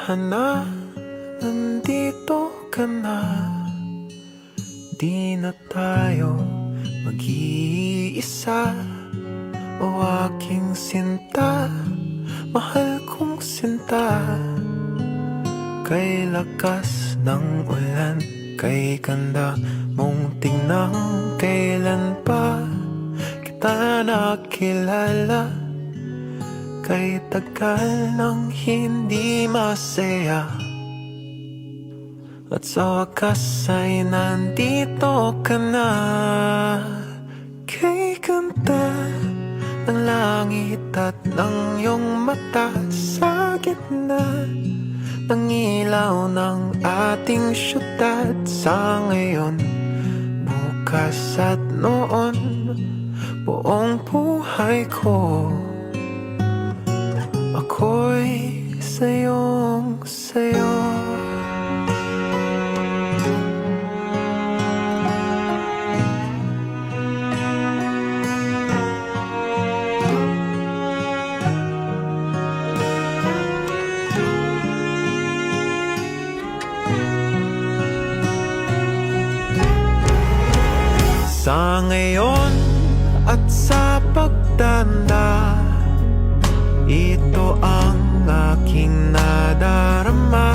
Hana, nandito ka na. Di na tayo mag-iisa. O aking sinta, mahal kong sinta. Kay lakas ng ulan, kay ganda mong tingnan. Kailan pa kita nakilala? Kay tagal nang hindi masaya. At sa wakas ay nandito ka na. Kay ganda ng langit at ng iyong mata. Sa gitna ng ilaw ng ating syudad. Sa ngayon, bukas at noon, buong buhay ko ako'y sayong sayo. Sa ngayon at sa pagtanda, ito ang aking nadarama.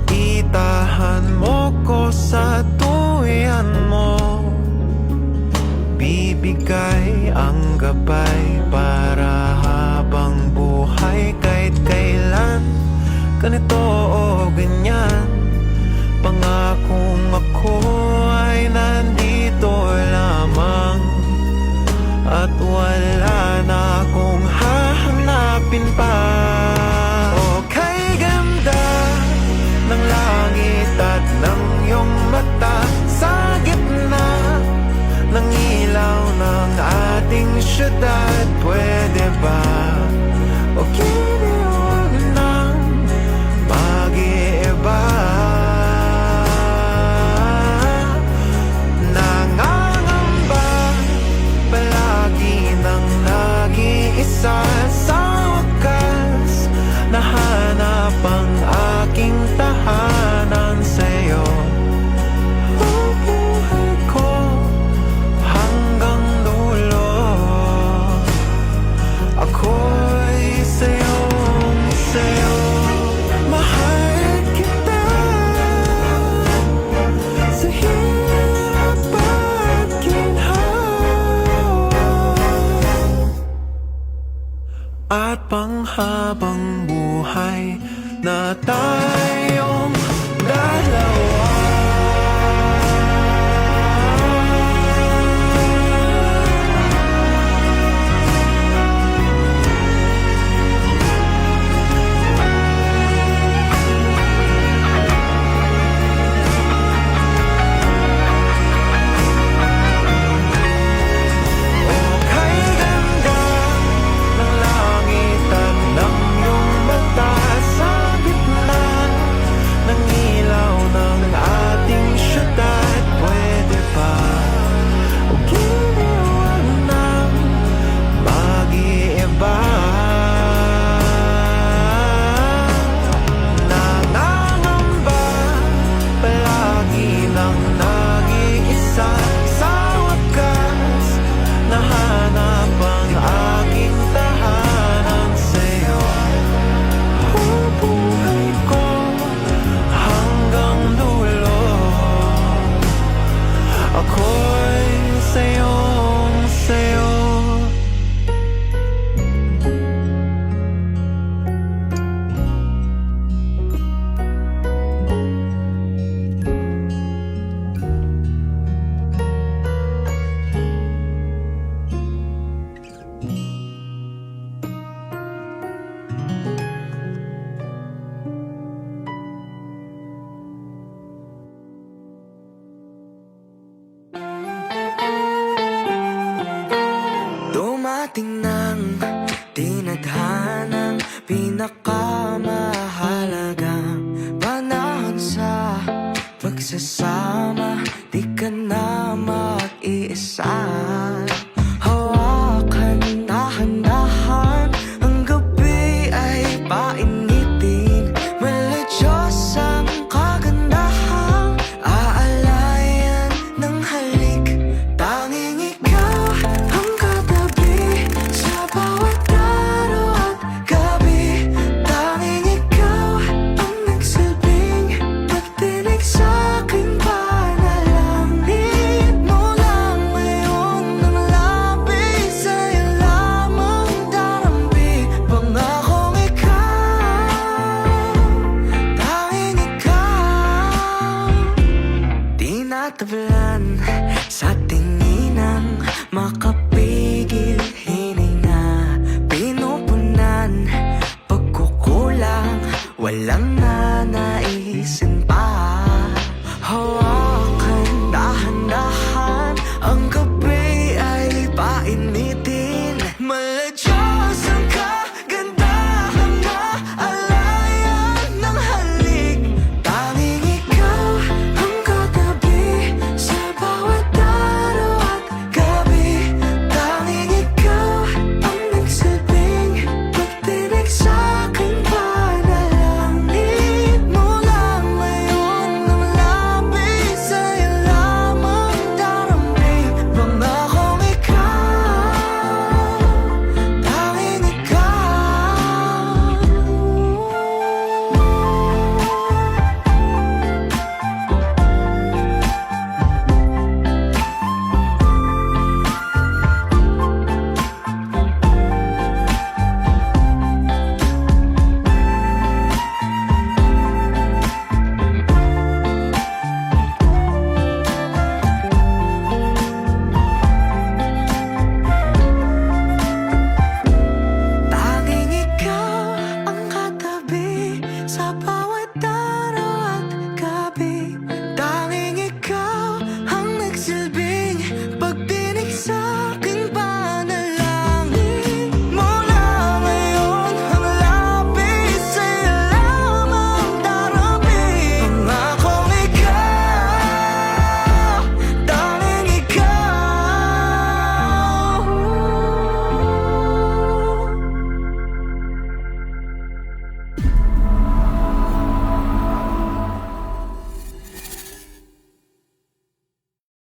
Itahan mo ko sa tuwian mo, bibigay ang gabay para habang buhay. Kahit kailan, ganito o ganyan, pangakong ako ay nandito lamang. At wala na akong hahanapin pa. O kay ganda ng langit at ng iyong mata, sa gitna ng ilaw ng ating syudad, pwede ba o huwag nang mag-iiba? Nangangamba palagi ng nag-iisa, sa wakas nahanap ang aking tahanan sa'yo. Bubuhay ko hanggang dulo, ako'y sa'yo. Mahal kita sa hirap at ginhawa, at panghabang buhay na tayong dalawa. Dumating ng tinadhanang pinakamahalagang panahon sa pagsasama. Di ka na mag-iisa. Hawakan, dahan-dahan, ang gabi ay painitin. Meladyos ang kagandahan, aalayan ng halik. Tanging ikaw ang katabi sa bawat araw at gabi. Tanging ikaw ang nagsilbing pagtinig sa'king panalangin mo lang ngayon ng labis. Sa'yo lamang darambi, pangakong ikaw, tanging ikaw. Tinatablan sa tinginang makapal